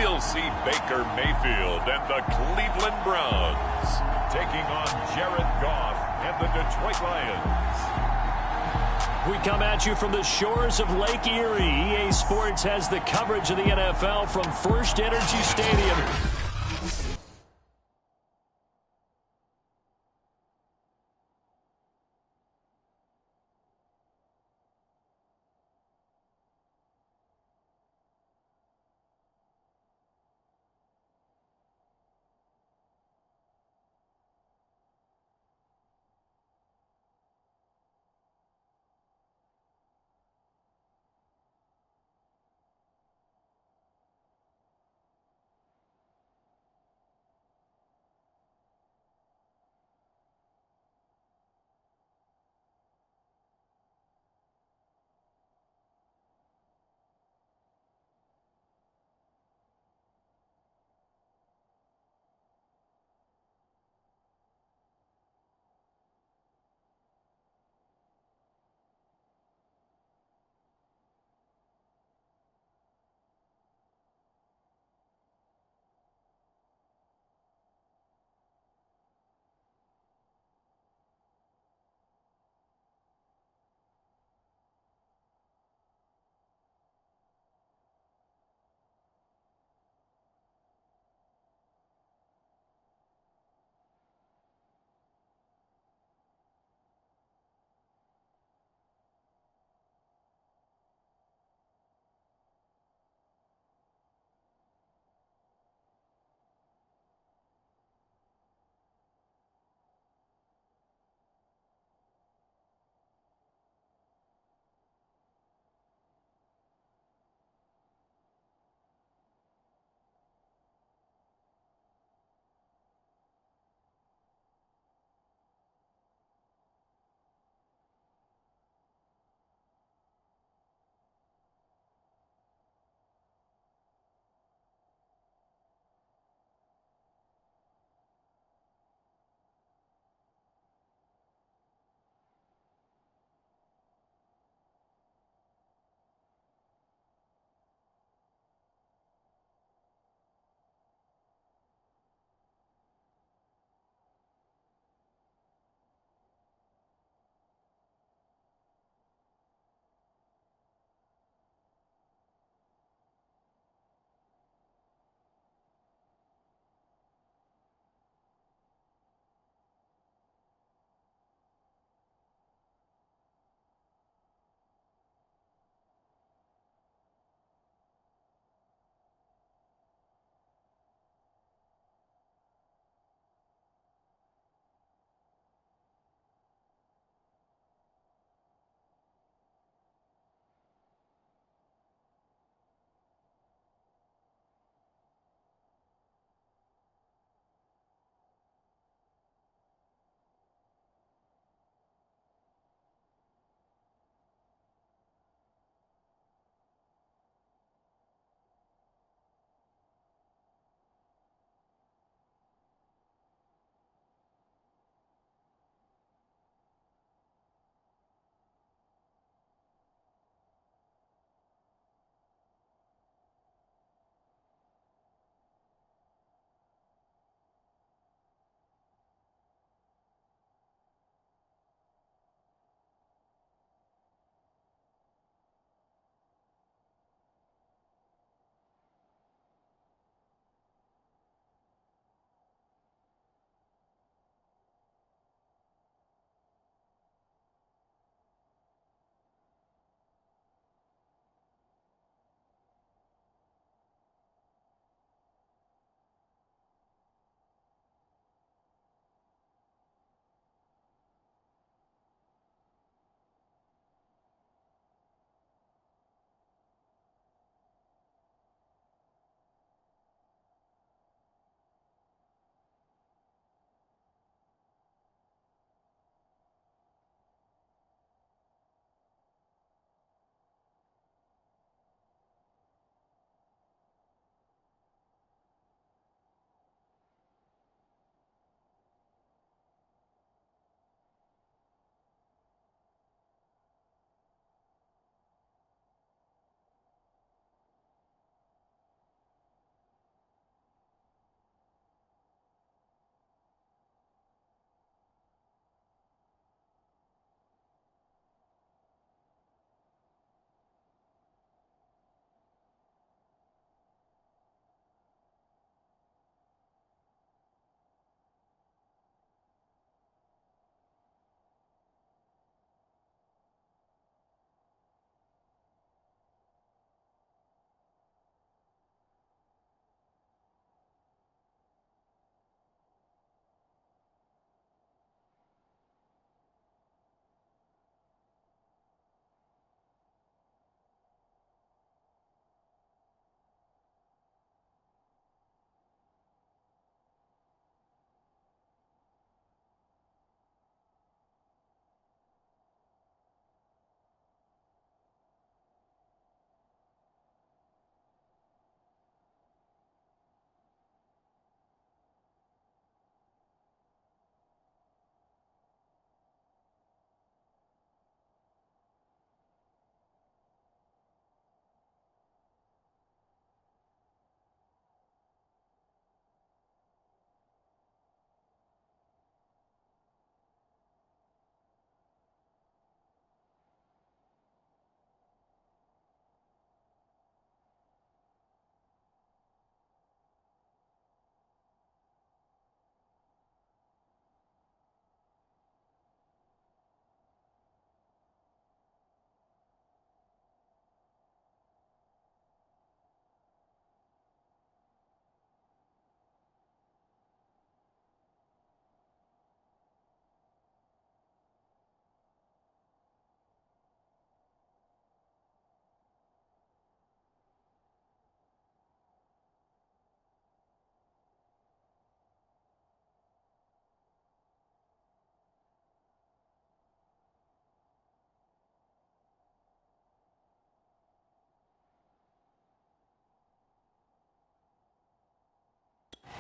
we'll see Baker Mayfield and the Cleveland Browns taking on Jared Goff and the Detroit Lions. We come at you from the shores of Lake Erie. EA Sports has the coverage of the NFL from First Energy Stadium.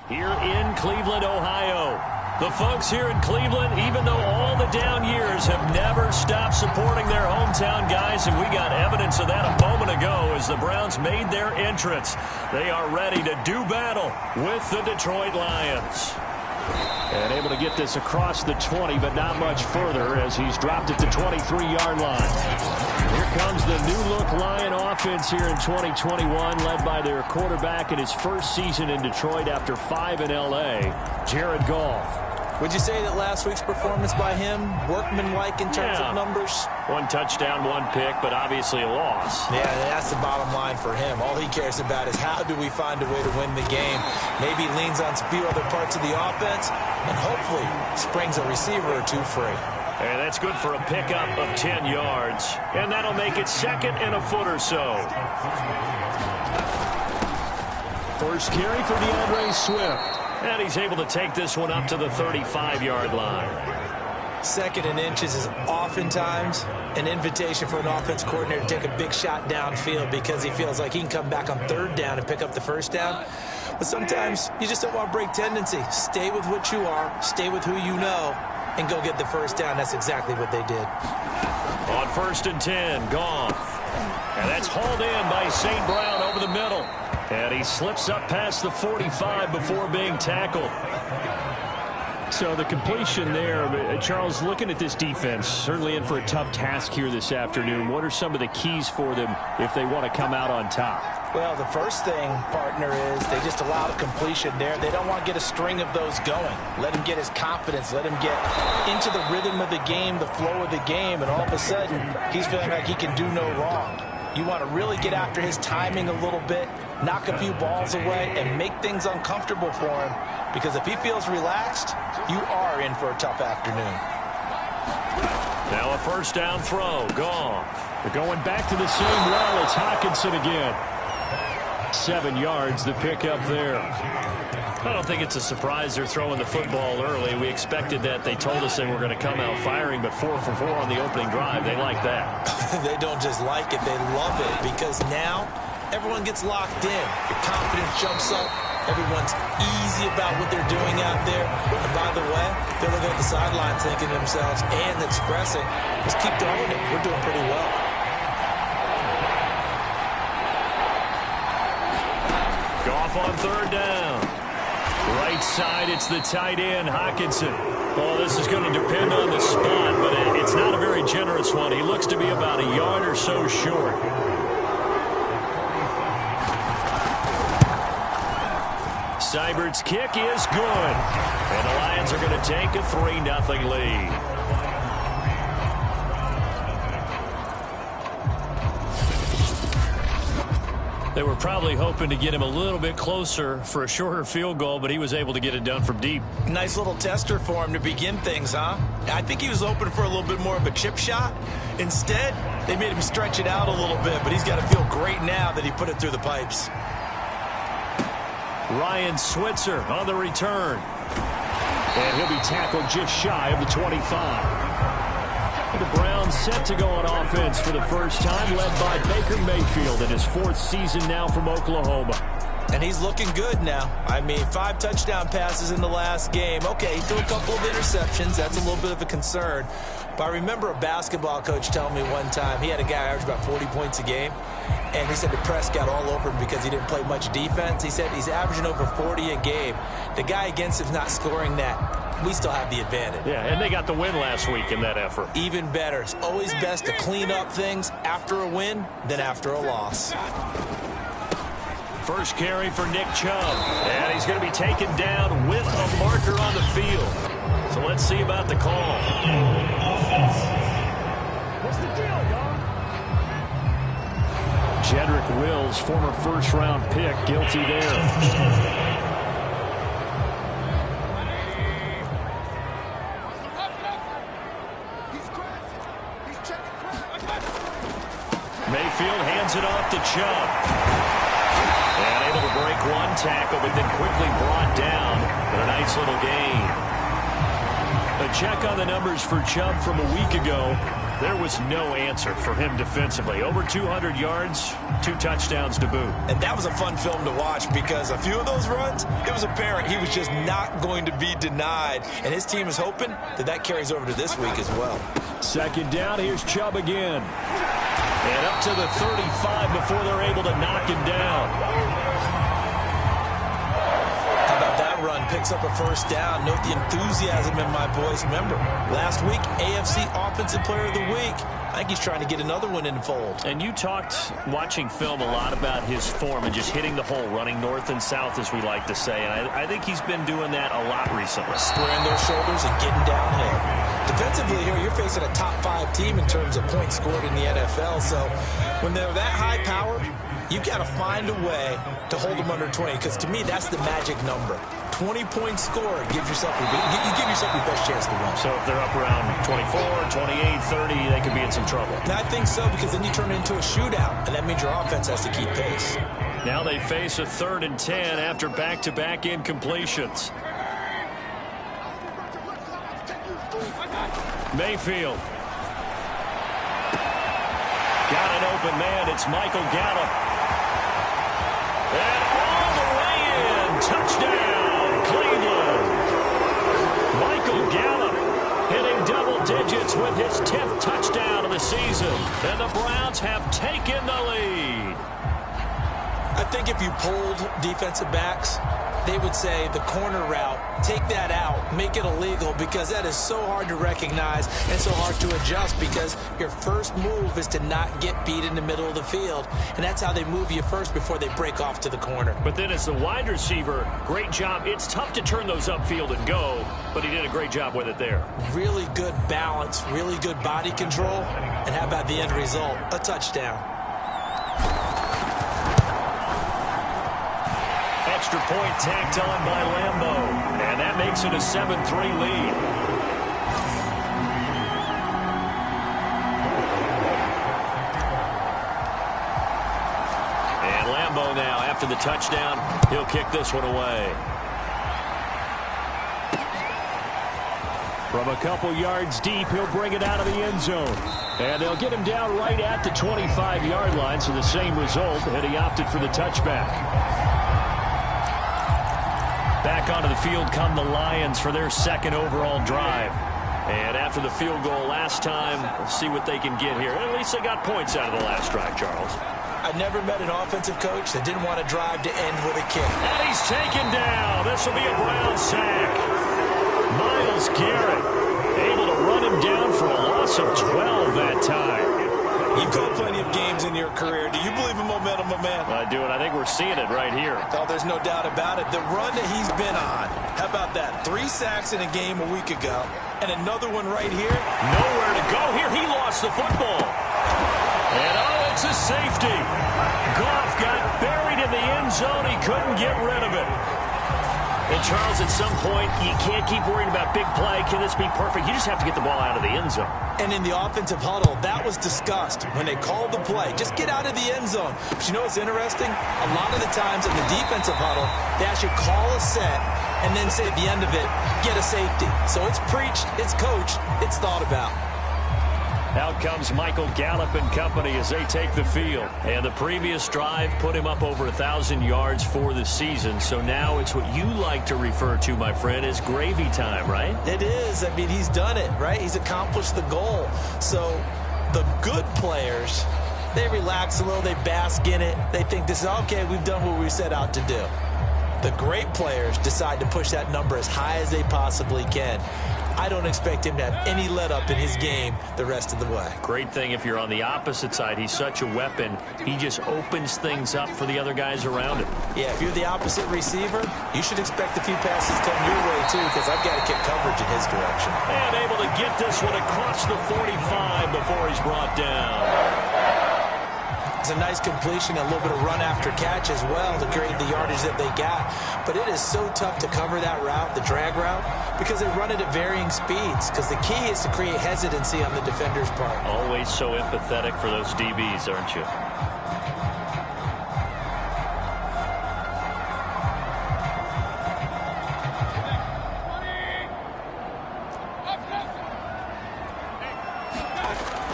here in Cleveland, Ohio. The folks here in Cleveland, even though all the down years, have never stopped supporting their hometown guys, and we got evidence of that a moment ago as the Browns made their entrance. They are ready to do battle with the Detroit Lions. And able to get this across the 20, but not much further as he's dropped it to 23-yard line. Here comes the new-look Lion offense here in 2021, led by their quarterback in his first season in Detroit after 5 in L.A., Jared Goff. Would you say that last week's performance by him, workmanlike in terms of numbers? 1 touchdown, 1 pick, but obviously a loss. Yeah, that's the bottom line for him. All he cares about is how do we find a way to win the game. Maybe leans on a few other parts of the offense and hopefully springs a receiver or 2 free. And that's good for a pickup of 10 yards. And that'll make it 2nd and a foot or so. First carry for DeAndre Swift. And he's able to take this one up to the 35-yard line. 2nd and inches is oftentimes an invitation for an offense coordinator to take a big shot downfield because he feels like he can come back on 3rd down and pick up the 1st down. But sometimes you just don't want to break tendency. Stay with what you are, stay with who you know, and go get the 1st down. That's exactly what they did. On 1st and 10, Goff. And that's hauled in by St. Brown over the middle. And he slips up past the 45 before being tackled. So the completion there, Charles, looking at this defense, certainly in for a tough task here this afternoon. What are some of the keys for them if they want to come out on top? Well, the first thing, partner, is they just allow the completion there. They don't want to get a string of those going. Let him get his confidence. Let him get into the rhythm of the game, the flow of the game, and all of a sudden, he's feeling like he can do no wrong. You want to really get after his timing a little bit, knock a few balls away, and make things uncomfortable for him. Because if he feels relaxed, you are in for a tough afternoon. Now a 1st down throw. Goff. They're going back to the same well. It's Hockenson again. 7 yards, the pickup there. I don't think it's a surprise they're throwing the football early. We expected that. They told us they were going to come out firing, but 4 for 4 on the opening drive. They like that. They don't just like it, they love it, because now everyone gets locked in. Your confidence jumps up. Everyone's easy about what they're doing out there. And by the way, they're looking at the sideline thinking to themselves and expressing, just keep throwing it. We're doing pretty well. Goff on 3rd down. Right side, it's the tight end, Hockenson. Oh, this is going to depend on the spot, but it's not a very generous one. He looks to be about a yard or so short. Seibert's kick is good. And the Lions are going to take a 3-0 lead. They were probably hoping to get him a little bit closer for a shorter field goal, but he was able to get it done from deep. Nice little tester for him to begin things, huh? I think he was open for a little bit more of a chip shot. Instead, they made him stretch it out a little bit, but he's got to feel great now that he put it through the pipes. Ryan Switzer on the return. And he'll be tackled just shy of the 25. The Browns set to go on offense for the first time, led by Baker Mayfield in his 4th season now from Oklahoma. And he's looking good now. I mean, 5 touchdown passes in the last game. Okay, he threw a couple of interceptions. That's a little bit of a concern. But I remember a basketball coach telling me one time he had a guy average about 40 points a game. And he said the press got all over him because he didn't play much defense. He said he's averaging over 40 a game. The guy against him's not scoring that. We still have the advantage. Yeah, and they got the win last week in that effort. Even better. It's always best to clean up things after a win than after a loss. First carry for Nick Chubb. And he's going to be taken down with a marker on the field. So let's see about the call. What's the deal, y'all? Jedrick Wills, former 1st-round pick, guilty there. Mayfield hands it off to Chubb. And able to break 1 tackle, but then quickly brought down. But a nice little gain. A check on the numbers for Chubb from a week ago. There was no answer for him defensively. Over 200 yards, 2 touchdowns to boot. And that was a fun film to watch because a few of those runs, it was apparent he was just not going to be denied. And his team is hoping that that carries over to this week as well. Second down, here's Chubb again. And up to the 35 before they're able to knock him down. How about that run? Picks up a first down. Note the enthusiasm in my voice. Remember, last week, AFC Offensive Player of the Week. I think he's trying to get another one in the fold. And you talked, watching film, a lot about his form and just hitting the hole, running north and south, as we like to say. And I think he's been doing that a lot recently. Squaring those shoulders and getting downhill. Defensively here, you're facing a top 5 team in terms of points scored in the NFL. So when they're that high power, you've got to find a way to hold them under 20. Because to me, that's the magic number. 20 points scored gives yourself your best chance to win. So if they're up around 24, 28, 30, they could be in some trouble. And I think so, because then you turn it into a shootout, and that means your offense has to keep pace. Now they face a 3rd and 10 after back-to-back incompletions. Mayfield. Got an open man. It's Michael Gallup. And all the way in. Touchdown, Cleveland. Michael Gallup hitting double digits with his 10th touchdown of the season. And the Browns have taken the lead. I think if you polled defensive backs, they would say the corner route, take that out, make it illegal, because that is so hard to recognize and so hard to adjust, because your first move is to not get beat in the middle of the field. And that's how they move you first before they break off to the corner. But then as the wide receiver, great job. It's tough to turn those upfield and go, but he did a great job with it there. Really good balance, really good body control. And how about the end result? A touchdown. Extra point tacked on by Lambeau. And that makes it a 7-3 lead. And Lambeau now, after the touchdown, he'll kick this one away. From a couple yards deep, he'll bring it out of the end zone. And they'll get him down right at the 25-yard line, so the same result, and he opted for the touchback. Back onto the field come the Lions for their 2nd overall drive. And after the field goal last time, we'll see what they can get here. At least they got points out of the last drive, Charles. I never met an offensive coach that didn't want to drive to end with a kick. And he's taken down. This will be a Brown sack. Myles Garrett able to run him down for a loss of 12 that time. You've called plenty of games in your career. Do you believe in momentum, my man? I do, and I think we're seeing it right here. Oh, there's no doubt about it. The run that he's been on. How about that? 3 sacks in a game a week ago, and another one right here. Nowhere to go here. He lost the football. And, oh, it's a safety. Goff got buried in the end zone. He couldn't get rid of it. And, Charles, at some point, you can't keep worrying about big play. Can this be perfect? You just have to get the ball out of the end zone. And in the offensive huddle, that was discussed when they called the play. Just get out of the end zone. But you know what's interesting? A lot of the times in the defensive huddle, they actually call a set and then say at the end of it, get a safety. So it's preached, it's coached, it's thought about. Out comes Michael Gallup and company as they take the field. And the previous drive put him up over 1,000 yards for the season. So now it's what you like to refer to, my friend, as gravy time, right? It is. I mean, he's done it, right? He's accomplished the goal. So the good players, they relax a little, they bask in it. They think this is, okay, we've done what we set out to do. The great players decide to push that number as high as they possibly can. I don't expect him to have any let-up in his game the rest of the way. Great thing if you're on the opposite side. He's such a weapon. He just opens things up for the other guys around him. Yeah, if you're the opposite receiver, you should expect a few passes come your way, too, because I've got to get coverage in his direction. And able to get this one across the 45 before he's brought down. It's a nice completion, a little bit of run after catch as well to create the yardage that they got. But it is so tough to cover that route, the drag route, because they run it at varying speeds. Because the key is to create hesitancy on the defender's part. Always so empathetic for those DBs, aren't you?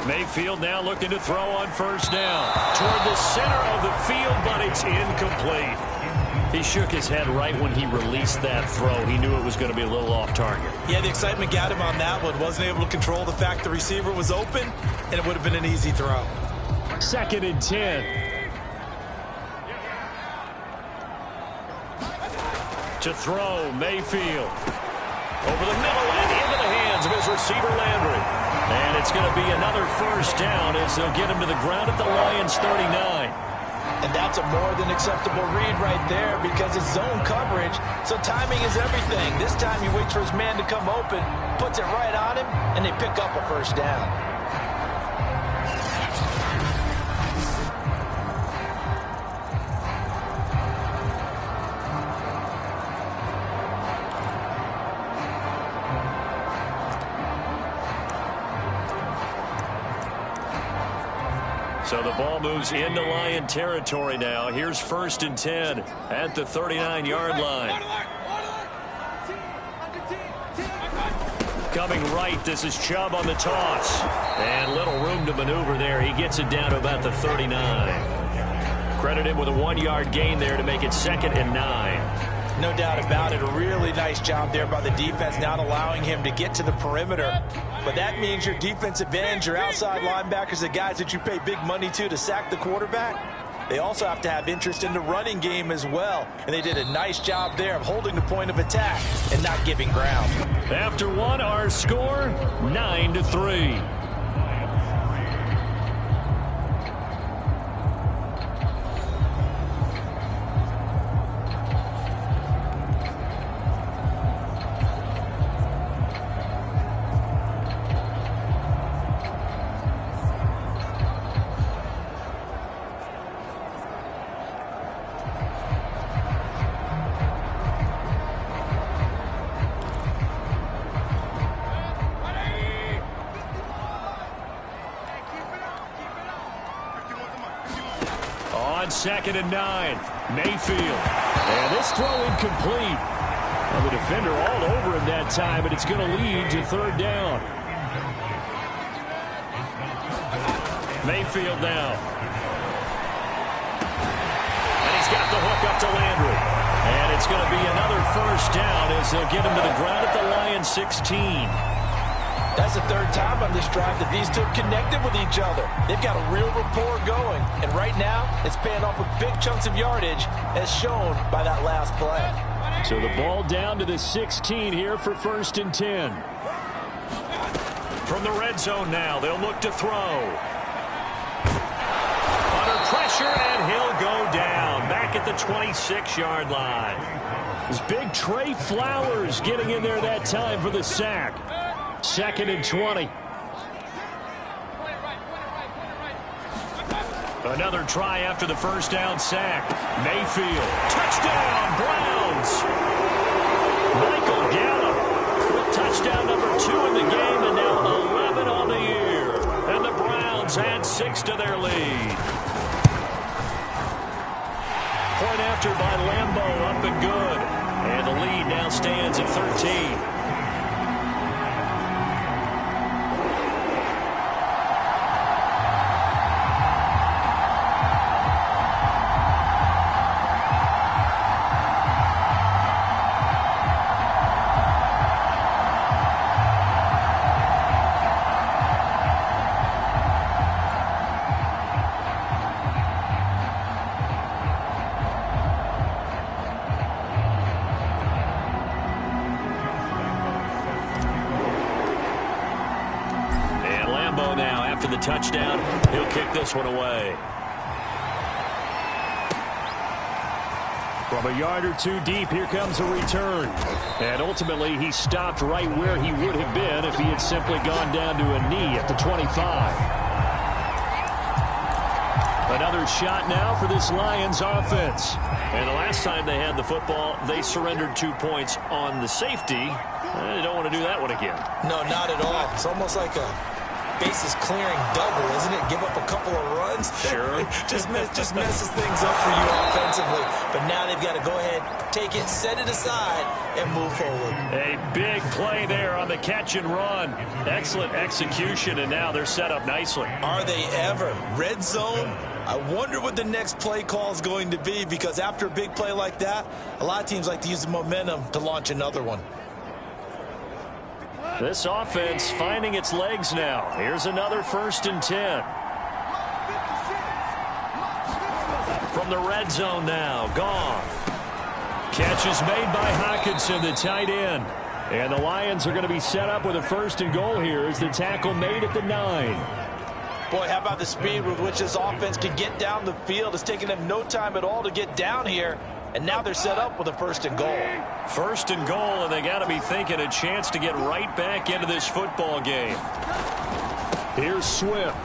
Mayfield now looking to throw on first down. Toward the center of the field, but it's incomplete. He shook his head right when he released that throw. He knew it was going to be a little off target. Yeah, the excitement got him on that one. Wasn't able to control the fact the receiver was open, and it would have been an easy throw. 2nd and 10. To throw, Mayfield. Over the middle and into the hands of his receiver, Landry. And it's going to be another first down as they'll get him to the ground at the Lions' 39. And that's a more than acceptable read right there because it's zone coverage, so timing is everything. This time he waits for his man to come open, puts it right on him, and they pick up a first down. So the ball moves into Lion territory now. Here's 1st and 10 at the 39-yard line. Coming right, this is Chubb on the toss. And little room to maneuver there. He gets it down to about the 39. Credit him with a 1-yard gain there to make it 2nd and 9. No doubt about it. A really nice job there by the defense, not allowing him to get to the perimeter. But that means your defensive ends, your outside linebackers, the guys that you pay big money to sack the quarterback, they also have to have interest in the running game as well. And they did a nice job there of holding the point of attack and not giving ground. After one, our score, 9-3. On 2nd and 9, Mayfield. And this throw incomplete. Well, the defender all over him that time, but it's going to lead to 3rd down. Mayfield now. And he's got the hook up to Landry. And it's going to be another first down as they'll get him to the ground at the Lions' 16. That's the 3rd time on this drive that these two have connected with each other. They've got a real rapport going. And right now, it's paying off with big chunks of yardage, as shown by that last play. So the ball down to the 16 here for 1st and 10. From the red zone now, they'll look to throw. Under pressure, and he'll go down. Back at the 26-yard line. This big Trey Flowers getting in there that time for the sack. 2nd and 20. Another try after the first down sack. Mayfield. Touchdown, Browns. Michael Gallup with touchdown number 2 in the game, and now 11 on the year. And the Browns add 6 to their lead. Point after by Lambeau, up and good. And the lead now stands at 13. Now after the touchdown, he'll kick this one away. From a yard or two deep, here comes a return. And ultimately, he stopped right where he would have been if he had simply gone down to a knee at the 25. Another shot now for this Lions offense. And the last time they had the football, they surrendered 2 points on the safety. They don't want to do that one again. No, not at all. It's almost like a bases clearing double, isn't it? Give up a couple of runs. Sure. just messes things up for you offensively. But now they've got to go ahead, take it, set it aside, and move forward. A big play there on the catch and run. Excellent execution, and now they're set up nicely. Are they ever? Red zone? I wonder what the next play call is going to be, because after a big play like that, a lot of teams like to use the momentum to launch another one. This offense finding its legs now. Here's another 1st and 10. From the red zone now, Goff. Catch is made by Hockenson, the tight end. And the Lions are going to be set up with a 1st and goal here as the tackle made at the 9. Boy, how about the speed with which this offense can get down the field? It's taken them no time at all to get down here. And now they're set up with a 1st and goal. 1st and goal, and they got to be thinking a chance to get right back into this football game. Here's Swift.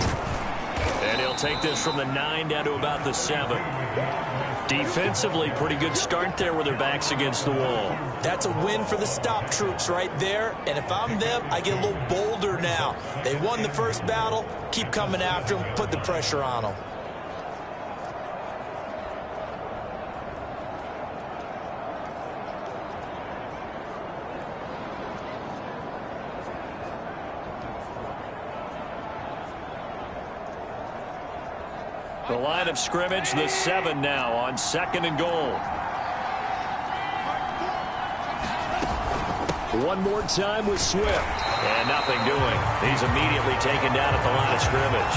And he'll take this from the 9 down to about the 7. Defensively, pretty good start there with their backs against the wall. That's a win for the stop troops right there. And if I'm them, I get a little bolder now. They won the first battle. Keep coming after them. Put the pressure on them. The line of scrimmage, the 7 now on 2nd and goal. One more time with Swift. And nothing doing. He's immediately taken down at the line of scrimmage.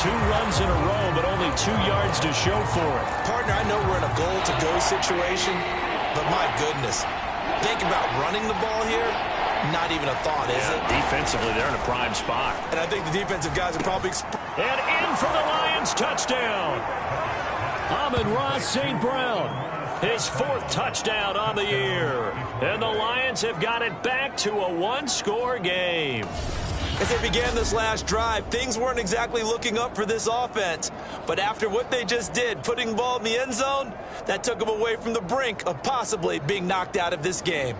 2 runs in a row, but only 2 yards to show for it. Partner, I know we're in a goal-to-go situation, but my goodness. Think about running the ball here. Not even a thought, is it? Defensively, they're in a prime spot. And I think the defensive guys are probably... And in for the Lions, touchdown. Amon-Ra St. Brown, his 4th touchdown on the year. And the Lions have got it back to a 1-score game. As they began this last drive, things weren't exactly looking up for this offense. But after what they just did, putting the ball in the end zone, that took them away from the brink of possibly being knocked out of this game.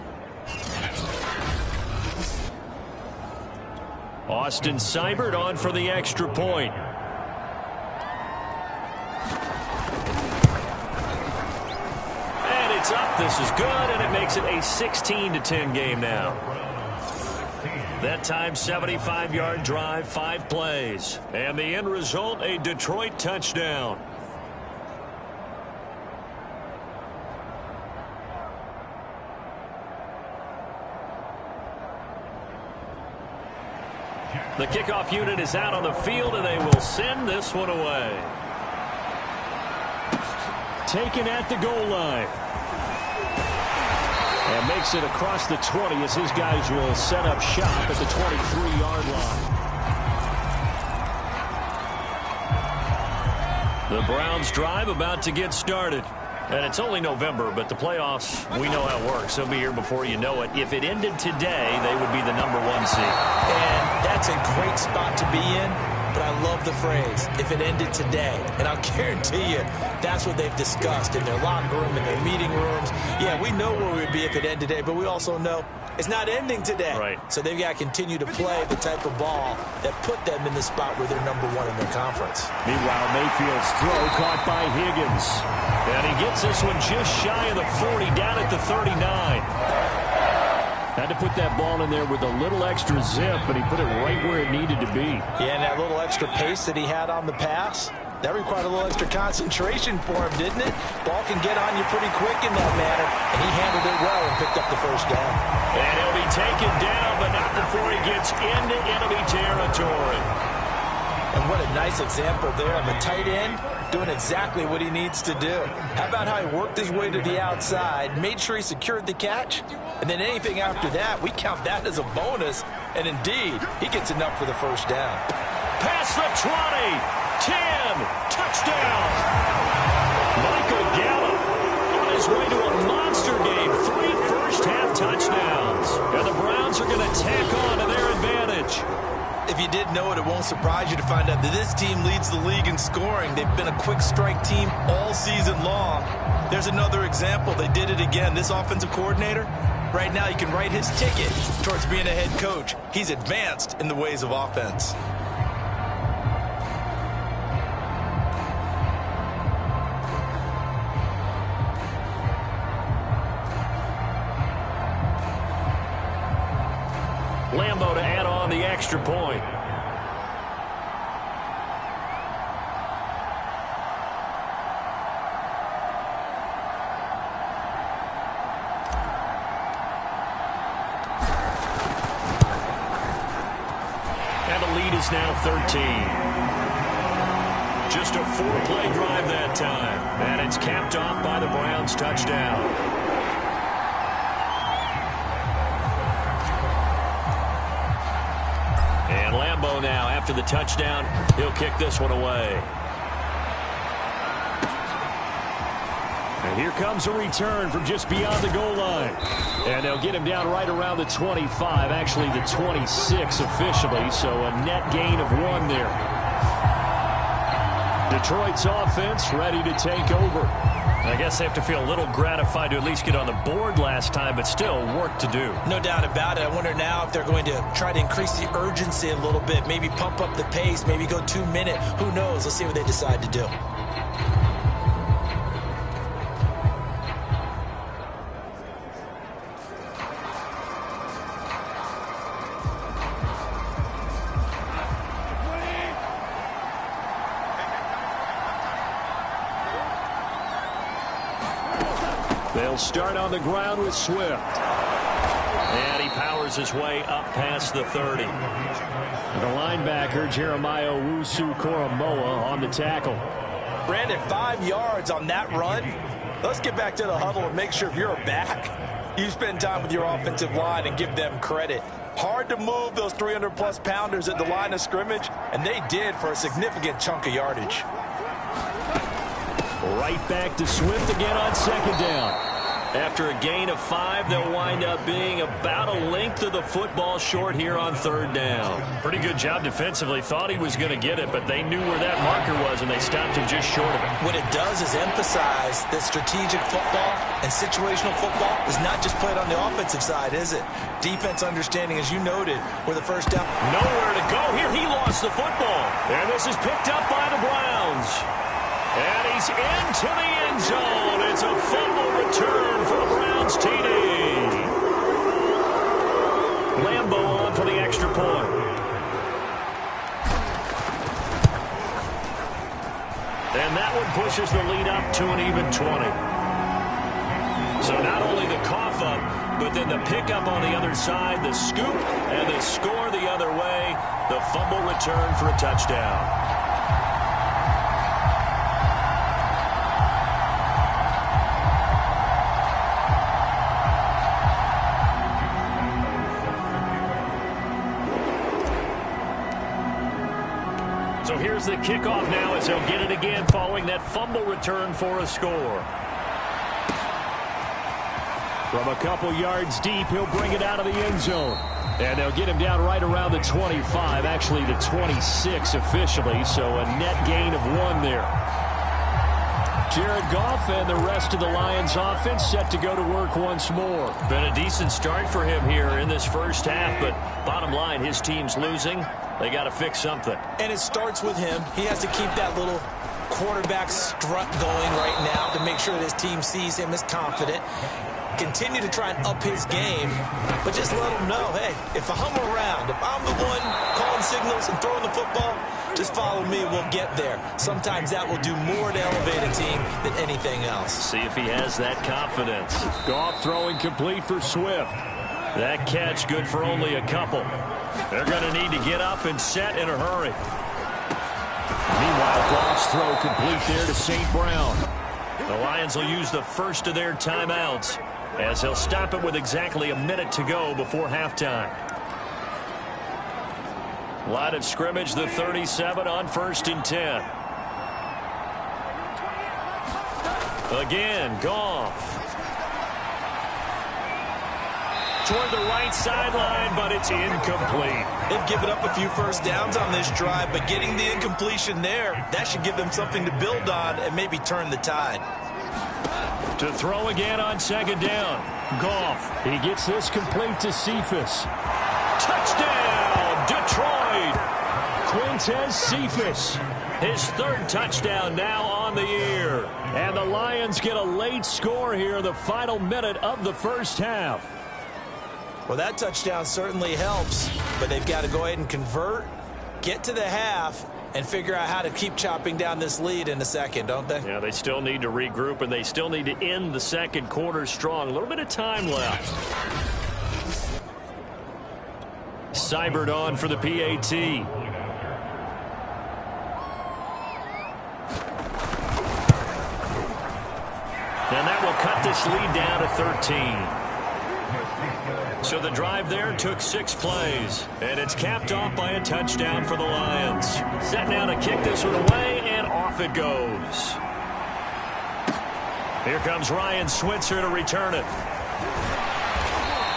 Austin Seibert on for the extra point. And it's up. This is good, and it makes it a 16-10 game now. That time, 75-yard drive, 5 plays. And the end result, a Detroit touchdown. The kickoff unit is out on the field, and they will send this one away. Taken at the goal line. And makes it across the 20 as his guys will set up shop at the 23-yard line. The Browns drive about to get started. And it's only November, but the playoffs, we know how it works. They'll be here before you know it. If it ended today, they would be the number 1 seed. And that's a great spot to be in, but I love the phrase, if it ended today. And I'll guarantee you, that's what they've discussed in their locker room, in their meeting rooms. Yeah, we know where we would be if it ended today, but we also know it's not ending today. Right. So they've got to continue to play the type of ball that put them in the spot where they're number 1 in their conference. Meanwhile, Mayfield's throw caught by Higgins. And he gets this one just shy of the 40, down at the 39. Had to put that ball in there with a little extra zip, but he put it right where it needed to be. Yeah, and that little extra pace that he had on the pass, that required a little extra concentration for him, didn't it? Ball can get on you pretty quick in that manner, and he handled it well and picked up the 1st down. And he'll be taken down, but not before he gets into enemy territory. And what a nice example there of a tight end doing exactly what he needs to do. How about how he worked his way to the outside, made sure he secured the catch, and then anything after that, we count that as a bonus. And indeed, he gets enough for the 1st down. Past the 20, 10, touchdown. Michael Gallup on his way to a monster game, 3 first-half touchdowns. And the Browns are going to tack on to their advantage. If you didn't know it, it won't surprise you to find out that this team leads the league in scoring. They've been a quick strike team all season long. There's another example. They did it again. This offensive coordinator, Right now, he can write his ticket towards being a head coach. He's advanced in the ways of offense. Lambo to add on the extra point. And the lead is now 13. Just a 4-play drive that time. And it's capped off by the Browns touchdown. And Lambo now, after the touchdown, he'll kick this one away. And here comes a return from just beyond the goal line. And they'll get him down right around the 25, actually the 26 officially, so a net gain of 1 there. Detroit's offense ready to take over. I guess they have to feel a little gratified to at least get on the board last time, but still work to do. No doubt about it. I wonder now if they're going to try to increase the urgency a little bit, maybe pump up the pace, maybe go 2-minute. Who knows? Let's see what they decide to do. They'll start on the ground with Swift. And he powers his way up past the 30. The linebacker, Jeremiah Owusu-Koramoah, on the tackle. Brandon, 5 yards on that run. Let's get back to the huddle and make sure if you're a back, you spend time with your offensive line and give them credit. Hard to move those 300-plus pounders at the line of scrimmage, and they did for a significant chunk of yardage. Right back to Swift again on second down. After a gain of 5, they'll wind up being about a length of the football short here on third down. Pretty good job defensively. Thought he was going to get it, but they knew where that marker was, and they stopped him just short of it. What it does is emphasize that strategic football and situational football is not just played on the offensive side, is it? Defense understanding, as you noted, where the first down. Nowhere to go here. He lost the football. And this is picked up by the Browns. And he's into the end zone. It's a fumble return for the Browns TD. Lambo on for the extra point. And that one pushes the lead up to an even 20. So not only the cough up, but then the pickup on the other side, the scoop, and the score the other way. The fumble return for a touchdown. So here's the kickoff now as they'll get it again following that fumble return for a score. From a couple yards deep, he'll bring it out of the end zone. And they'll get him down right around the 25, actually the 26 officially, so a net gain of 1 there. Jared Goff and the rest of the Lions offense set to go to work once more. Been a decent start for him here in this first half, but bottom line, his team's losing. They got to fix something. And it starts with him. He has to keep that little quarterback strut going right now to make sure that his team sees him as confident. Continue to try and up his game, but just let him know, hey, if I'm around, if I'm the one calling signals and throwing the football, just follow me, we'll get there. Sometimes that will do more to elevate a team than anything else. See if he has that confidence. Goff throwing complete for Swift. That catch good for only a couple. They're going to need to get up and set in a hurry. Meanwhile, Goff's throw complete there to St. Brown. The Lions will use the first of their timeouts as they'll stop it with exactly a minute to go before halftime. Line of scrimmage, the 37 on 1st and 10. Again, Goff. Toward the right sideline, but it's incomplete. They've given up a few first downs on this drive, but getting the incompletion there, that should give them something to build on and maybe turn the tide. To throw again on second down. Goff. He gets this complete to Cephus. Touchdown, Detroit. Quintez Cephus. His third touchdown now on the year. And the Lions get a late score here in the final minute of the first half. Well, that touchdown certainly helps, but they've got to go ahead and convert, get to the half, and figure out how to keep chopping down this lead in the second, don't they? Yeah, they still need to regroup, and they still need to end the second quarter strong. A little bit of time left. Seibert on for the PAT. And that will cut this lead down to 13. So the drive there took 6 plays, and it's capped off by a touchdown for the Lions. Set now to kick this one away, and off it goes. Here comes Ryan Switzer to return it.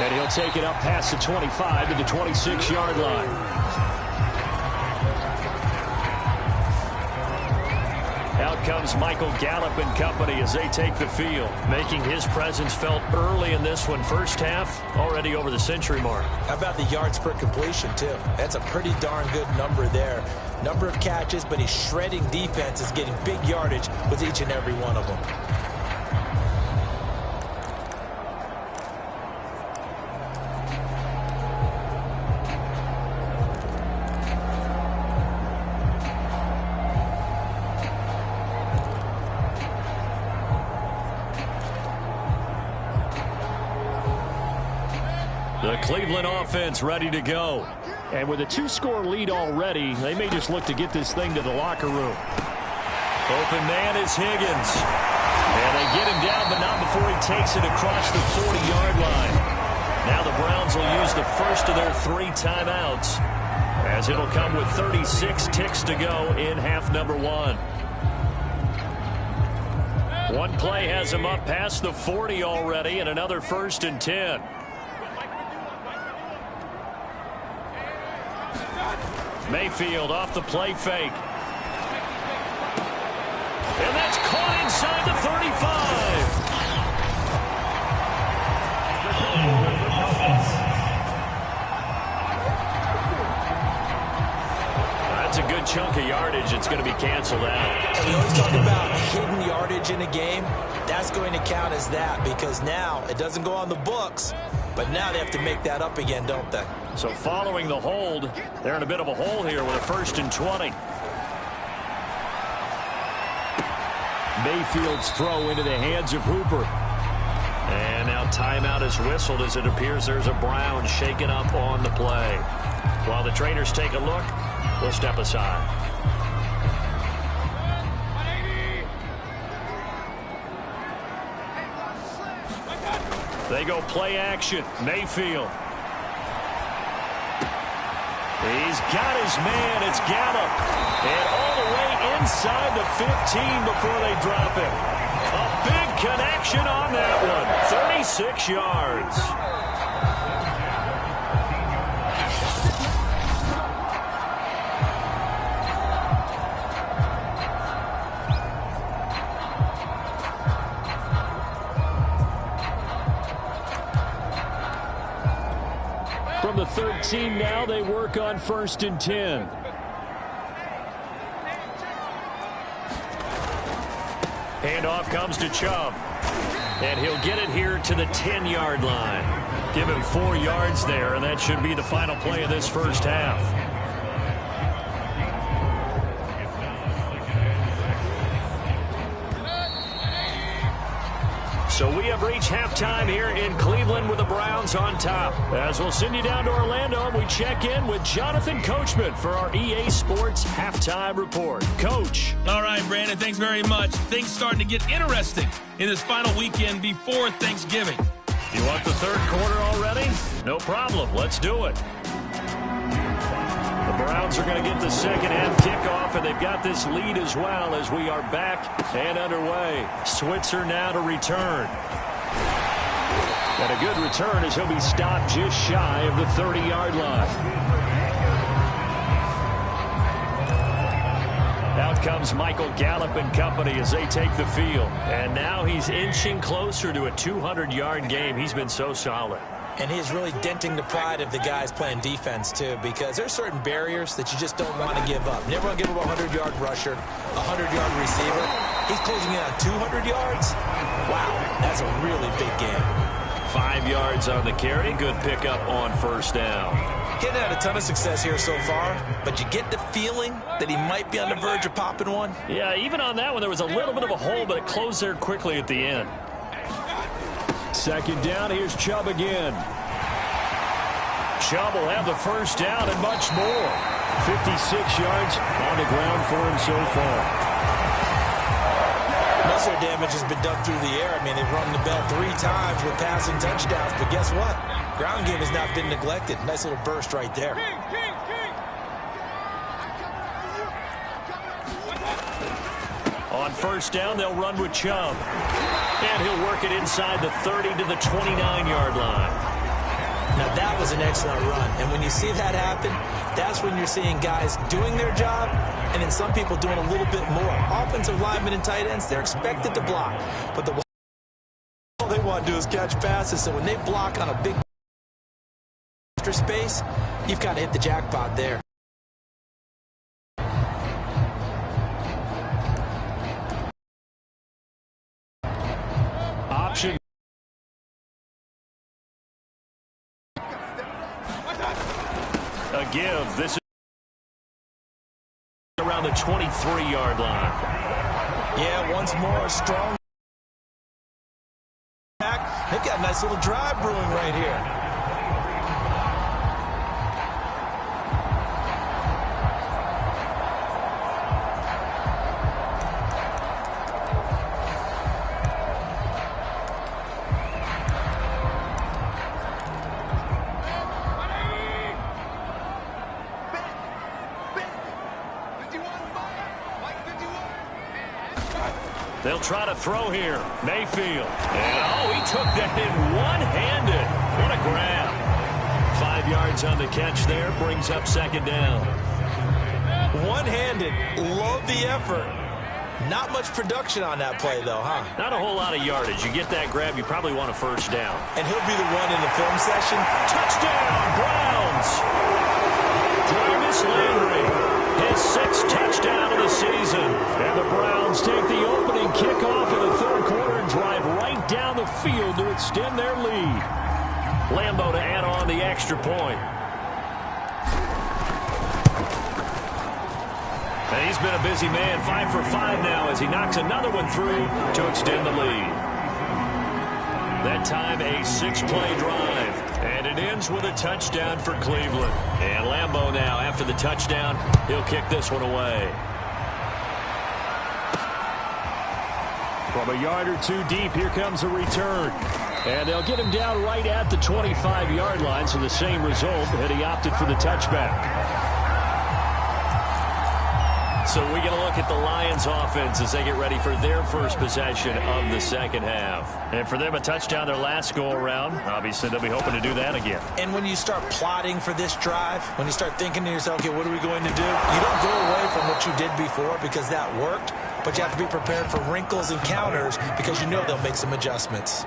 And he'll take it up past the 25 to the 26-yard line. Out comes Michael Gallup and company as they take the field, making his presence felt early in this one. First half, already over the century mark. How about the yards per completion, too? That's a pretty darn good number there. Number of catches, but he's shredding defenses, getting big yardage with each and every one of them. The Cleveland offense ready to go. And with a 2-score lead already, they may just look to get this thing to the locker room. Open man is Higgins. And they get him down, but not before he takes it across the 40-yard line. Now the Browns will use the first of their 3 timeouts, as it'll come with 36 ticks to go in half number 1. One play has him up past the 40 already, and another 1st and 10. Mayfield off the play fake. And that's caught inside the 35. That's a good chunk of yardage. It's going to be canceled out. And we always talk about hidden yardage in a game. That's going to count as that, because now it doesn't go on the books, but now they have to make that up again, don't they? So following the hold, they're in a bit of a hole here with a 1st and 20. Mayfield's throw into the hands of Hooper. And now timeout is whistled as it appears there's a Brown shaken up on the play. While the trainers take a look, we'll step aside. They go play action. Mayfield. He's got his man. It's Gallup. And all the way inside the 15 before they drop it. A big connection on that one. 36 yards. From the 13 now, they work on 1st and 10. Handoff comes to Chubb. And he'll get it here to the 10-yard line. Give him 4 yards there, and that should be the final play of this first half. So we have reached halftime here in Cleveland with the Browns on top. As we'll send you down to Orlando, we check in with Jonathan Coachman for our EA Sports Halftime Report. Coach. All right, Brandon, thanks very much. Things starting to get interesting in this final weekend before Thanksgiving. You want the third quarter already? No problem. Let's do it. The Browns are going to get the second half kickoff, and they've got this lead as well as we are back and underway. Switzer now to return. And a good return as he'll be stopped just shy of the 30-yard line. Out comes Michael Gallup and company as they take the field. And now he's inching closer to a 200-yard game. He's been so solid. And he's really denting the pride of the guys playing defense, too, because there's certain barriers that you just don't want to give up. Never want to give up a 100-yard rusher, a 100-yard receiver. He's closing in on 200 yards. Wow, that's a really big game. 5 yards on the carry. Good pickup on first down. He hasn't had a ton of success here so far, but you get the feeling that he might be on the verge of popping one. Yeah, even on that one, there was a little bit of a hole, but it closed there quickly at the end. Second down, here's Chubb again. Chubb will have the first down and much more. 56 yards on the ground for him so far. Most of their damage has been done through the air. I mean, they've rung the bell 3 times with passing touchdowns, but guess what? Ground game has not been neglected. Nice little burst right there. On first down, they'll run with Chubb. And he'll work it inside the 30 to the 29-yard line. Now, that was an excellent run. And when you see that happen, that's when you're seeing guys doing their job and then some people doing a little bit more. Offensive linemen and tight ends, they're expected to block. But all they want to do is catch passes. So when they block on a big extra space, you've got to hit the jackpot there. Option. A give. This is around the 23-yard line. Yeah, once more, a strong back. They've got a nice little drive brewing right here. They'll try to throw here. Mayfield. And, he took that in one-handed. What a grab. 5 yards on the catch there. Brings up second down. One-handed. Love the effort. Not much production on that play, though, huh? Not a whole lot of yardage. You get that grab, you probably want a first down. And he'll be the one in the film session. Touchdown, Browns! Jarvis Landry, his 6th touchdown of the season. And the Browns take the opening kickoff in the third quarter and drive right down the field to extend their lead. Lambo to add on the extra point. And he's been a busy man, 5 for 5 now as he knocks another one through to extend the lead. That time a 6-play drive. And it ends with a touchdown for Cleveland. And Lambo now, after the touchdown, he'll kick this one away. From a yard or two deep, here comes a return. And they'll get him down right at the 25-yard line, so the same result, and he opted for the touchback. So we get a look at the Lions offense as they get ready for their first possession of the second half. And for them, a touchdown their last go-around. Obviously, they'll be hoping to do that again. And when you start plotting for this drive, when you start thinking to yourself, okay, what are we going to do? You don't go away from what you did before because that worked, but you have to be prepared for wrinkles and counters because you know they'll make some adjustments.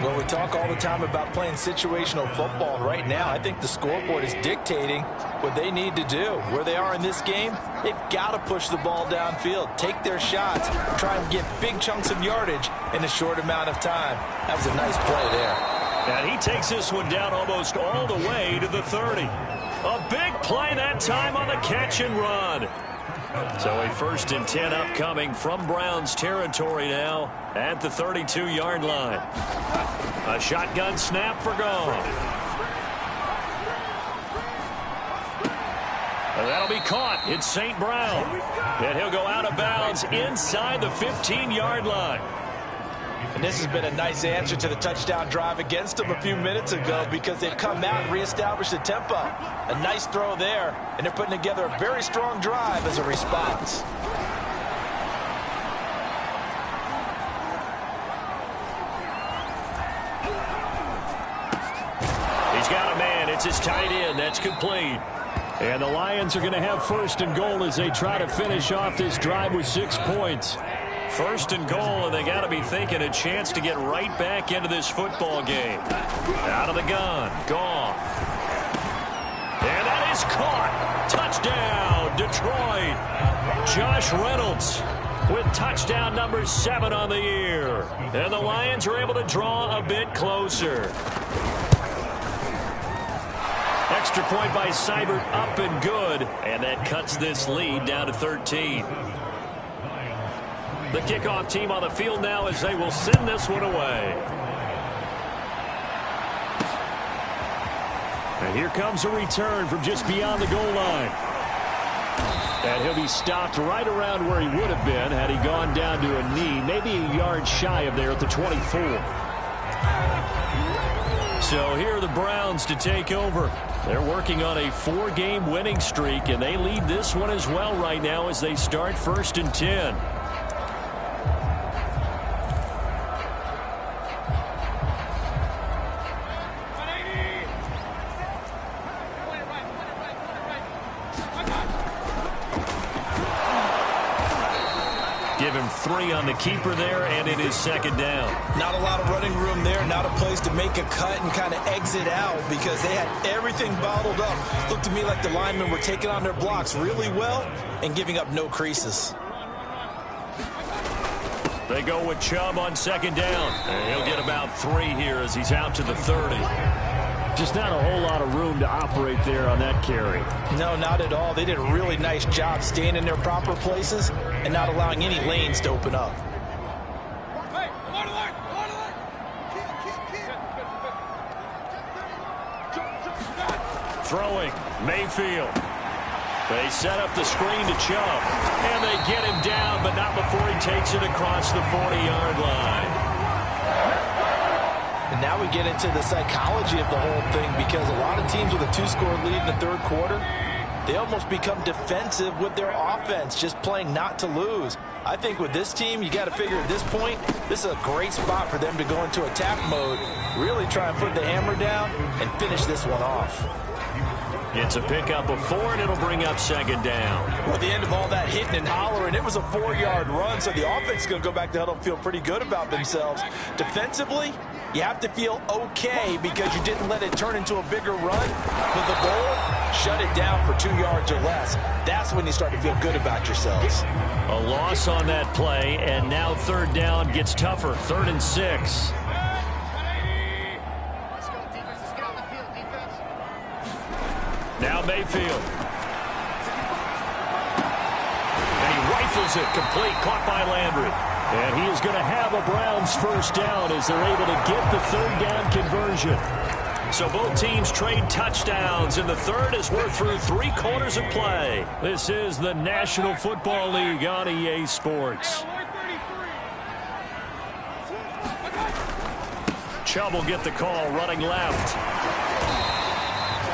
Well, we talk all the time about playing situational football, and right now I think the scoreboard is dictating what they need to do. Where they are in this game, they've got to push the ball downfield, take their shots, try and get big chunks of yardage in a short amount of time. That was a nice play there. And he takes this one down almost all the way to the 30. A big play that time on the catch and run. So a 1st and 10 upcoming from Browns territory now at the 32-yard line. A shotgun snap for Goff. And that'll be caught. It's St. Brown. And he'll go out of bounds inside the 15-yard line. And this has been a nice answer to the touchdown drive against them a few minutes ago because they've come out and reestablished the tempo. A nice throw there, and they're putting together a very strong drive as a response. He's got a man. It's his tight end. That's complete. And the Lions are going to have first and goal as they try to finish off this drive with 6 points. First and goal, and they got to be thinking a chance to get right back into this football game. Out of the gun, Goff. And that is caught. Touchdown, Detroit. Josh Reynolds with touchdown number 7 on the year. And the Lions are able to draw a bit closer. Extra point by Seibert, up and good. And that cuts this lead down to 13. The kickoff team on the field now as they will send this one away. And here comes a return from just beyond the goal line. And he'll be stopped right around where he would have been had he gone down to a knee, maybe a yard shy of there at the 24. So here are the Browns to take over. They're working on a 4-game winning streak, and they lead this one as well right now as they start 1st and 10. Give him 3 on the keeper there, and it is 2nd down. Not a lot of running room there, not a place to make a cut and kind of exit out because they had everything bottled up. Looked to me like the linemen were taking on their blocks really well and giving up no creases. They go with Chubb on 2nd down. And he'll get about 3 here as he's out to the 30. Just not a whole lot of room to operate there on that carry. No, not at all. They did a really nice job staying in their proper places and not allowing any lanes to open up. Throwing, Mayfield. They set up the screen to Chubb, and they get him down, but not before he takes it across the 40-yard line. And now we get into the psychology of the whole thing because a lot of teams with a 2-score lead in the 3rd quarter, they almost become defensive with their offense, just playing not to lose. I think with this team, you got to figure at this point, this is a great spot for them to go into attack mode, really try and put the hammer down and finish this one off. It's a pickup of 4, and it'll bring up 2nd down. Well, at the end of all that hitting and hollering, it was a 4-yard run, so the offense is going to go back to huddle and feel pretty good about themselves. Defensively, you have to feel okay because you didn't let it turn into a bigger run. But the goal, shut it down for 2 yards or less. That's when you start to feel good about yourselves. A loss on that play, and now 3rd down gets tougher. 3rd and 6. Now Mayfield. And he rifles it complete, caught by Landry. And he is going to have a Browns 1st down as they're able to get the 3rd down conversion. So both teams trade touchdowns in the 3rd as we're through 3 quarters of play. This is the National Football League on EA Sports. Chubb will get the call running left.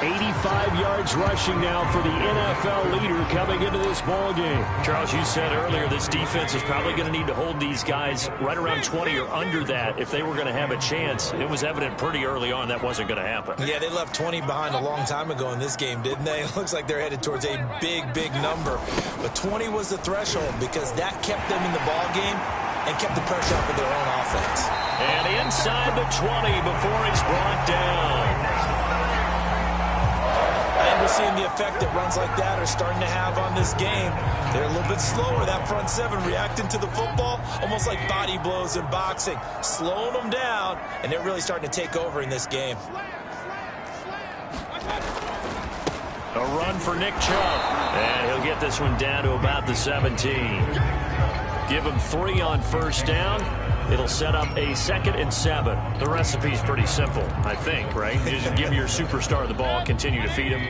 85 yards rushing now for the NFL leader coming into this ball game. Charles, you said earlier this defense is probably going to need to hold these guys right around 20 or under that if they were going to have a chance. It was evident pretty early on that wasn't going to happen. Yeah, they left 20 behind a long time ago in this game, didn't they? It looks like they're headed towards a big, big number. But 20 was the threshold because that kept them in the ball game and kept the pressure off of their own offense. And inside the 20 before he's brought down. And we're seeing the effect that runs like that are starting to have on this game. They're a little bit slower, that front 7, reacting to the football, almost like body blows in boxing, slowing them down, and they're really starting to take over in this game. A run for Nick Chubb, and he'll get this one down to about the 17. Give him 3 on 1st down. It'll set up a 2nd and 7. The recipe's pretty simple, I think, right? You just give your superstar the ball, continue to feed him.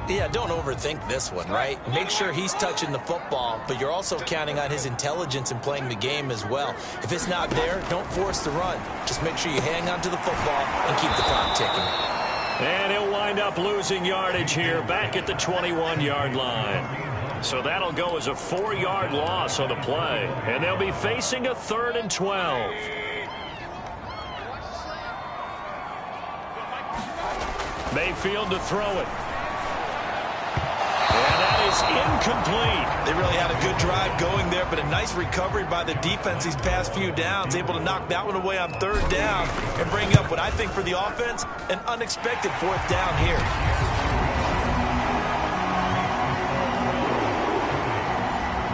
Yeah, don't overthink this one, right? Make sure he's touching the football, but you're also counting on his intelligence in playing the game as well. If it's not there, don't force the run. Just make sure you hang on to the football and keep the clock ticking. And he'll wind up losing yardage here back at the 21-yard line. So that'll go as a 4-yard loss on the play. And they'll be facing a 3rd and 12. Mayfield to throw it. And that is incomplete. They really had a good drive going there, but a nice recovery by the defense these past few downs, able to knock that one away on third down and bring up what I think for the offense, an unexpected fourth down here.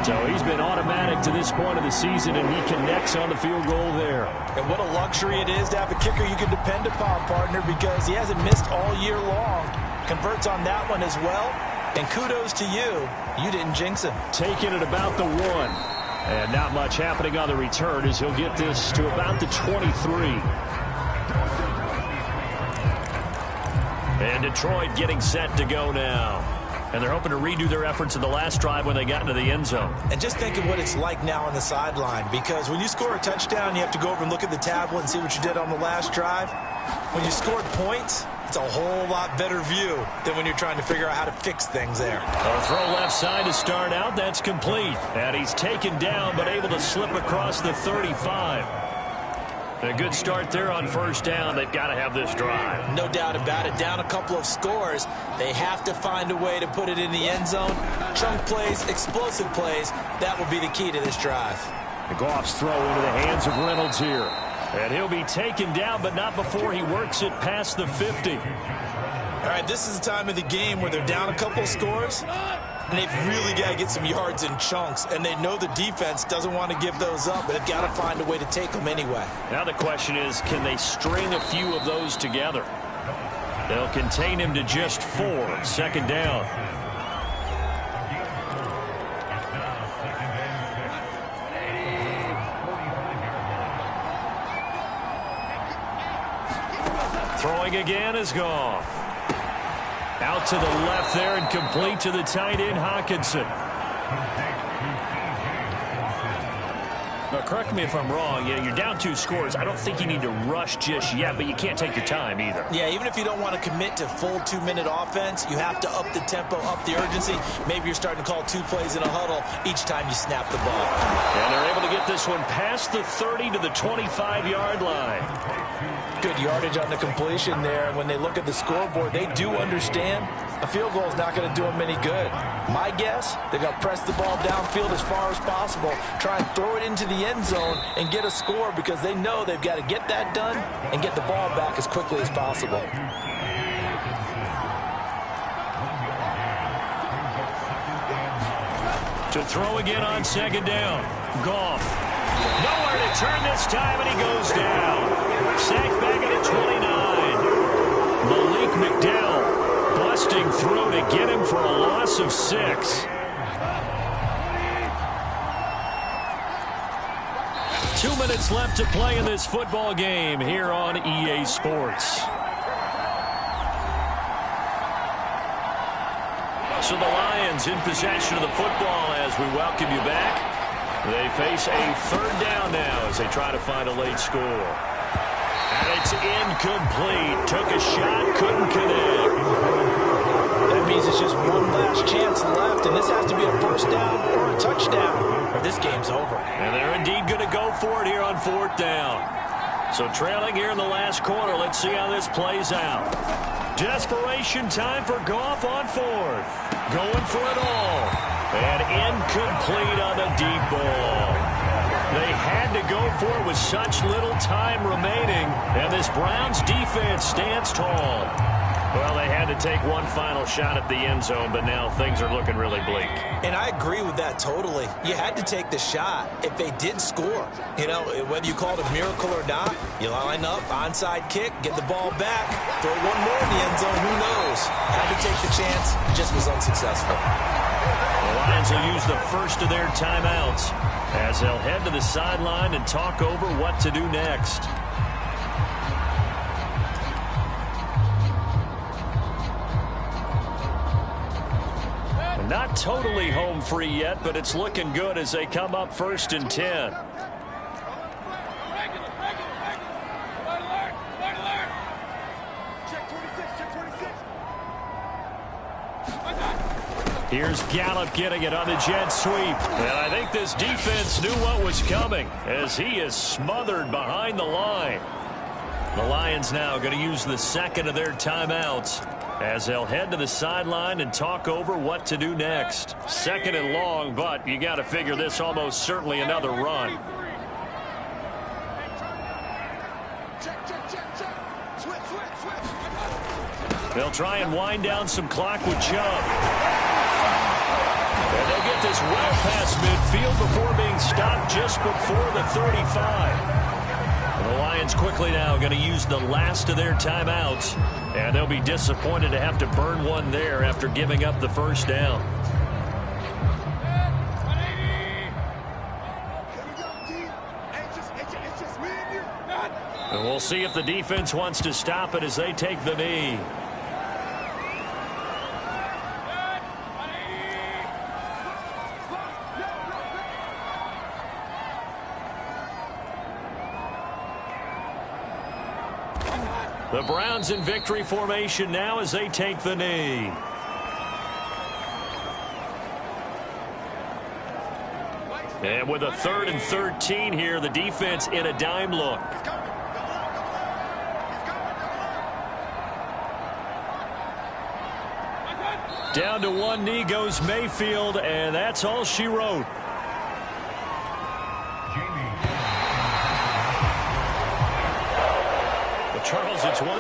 So he's been automatic to this point of the season, and he connects on the field goal there. And what a luxury it is to have a kicker you can depend upon, partner, because he hasn't missed all year long. Converts on that one as well. And kudos to you. You didn't jinx him. Taking it about the 1. And not much happening on the return as he'll get this to about the 23. And Detroit getting set to go now. And they're hoping to redo their efforts in the last drive when they got into the end zone. And just think of what it's like now on the sideline, because when you score a touchdown, you have to go over and look at the tablet and see what you did on the last drive. When you scored points, it's a whole lot better view than when you're trying to figure out how to fix things there. A throw left side to start out. That's complete. And he's taken down, but able to slip across the 35. A good start there on first down. They've got to have this drive. No doubt about it. Down a couple of scores. They have to find a way to put it in the end zone. Chunk plays, explosive plays. That will be the key to this drive. The Goff's throw into the hands of Reynolds here. And he'll be taken down, but not before he works it past the 50. All right, this is the time of the game where they're down a couple of scores, and they've really got to get some yards in chunks, and they know the defense doesn't want to give those up, but they've got to find a way to take them anyway. Now the question is, can they string a few of those together? They'll contain him to just 4. Second down. Throwing again is Goff. Out to the left there and complete to the tight end, Hockenson. Now, correct me if I'm wrong. Yeah, you're down 2 scores. I don't think you need to rush just yet, but you can't take your time either. Yeah, even if you don't want to commit to full 2-minute offense, you have to up the tempo, up the urgency. Maybe you're starting to call 2 plays in a huddle each time you snap the ball. And they're able to get this one past the 30 to the 25-yard line. Good yardage on the completion there. And when they look at the scoreboard, they do understand a field goal is not going to do them any good. My guess, they're going to press the ball downfield as far as possible, try and throw it into the end zone and get a score, because they know they've got to get that done and get the ball back as quickly as possible. To throw again on second down. Goff. Nowhere to turn this time, and he goes down. Sacked back at the 29. Malik McDowell busting through to get him for a loss of 6. 2 minutes left to play in this football game here on EA Sports. So the Lions in possession of the football as we welcome you back. They face a third down now as they try to find a late score. And it's incomplete. Took a shot, couldn't connect. That means it's just one last chance left, and this has to be a first down or a touchdown, or this game's over. And they're indeed going to go for it here on fourth down. So trailing here in the last quarter. Let's see how this plays out. Desperation time for Goff on fourth. Going for it all. And incomplete on the deep ball. They had to go for it with such little time remaining. And this Browns defense stands tall. Well, they had to take one final shot at the end zone, but now things are looking really bleak. And I agree with that totally. You had to take the shot if they did score. You know, whether you call it a miracle or not, you line up, onside kick, get the ball back, throw one more in the end zone, who knows? Had to take the chance, just was unsuccessful. The Lions will use the first of their timeouts as they'll head to the sideline and talk over what to do next. Not totally home free yet, but it's looking good as they come up 1st and 10. Here's Gallup getting it on the jet sweep. And I think this defense knew what was coming as he is smothered behind the line. The Lions now going to use the second of their timeouts as they'll head to the sideline and talk over what to do next. 2nd and long, but you got to figure this almost certainly another run. They'll try and wind down some clock with Chubb. And they get this well past midfield before being stopped just before the 35. The Lions quickly now going to use the last of their timeouts, and they'll be disappointed to have to burn one there after giving up the first down. And we'll see if the defense wants to stop it as they take the knee. The Browns in victory formation now as they take the knee. And with a 3rd and 13 here, the defense in a dime look. Down to one knee goes Mayfield, and that's all she wrote. Charles, it's one.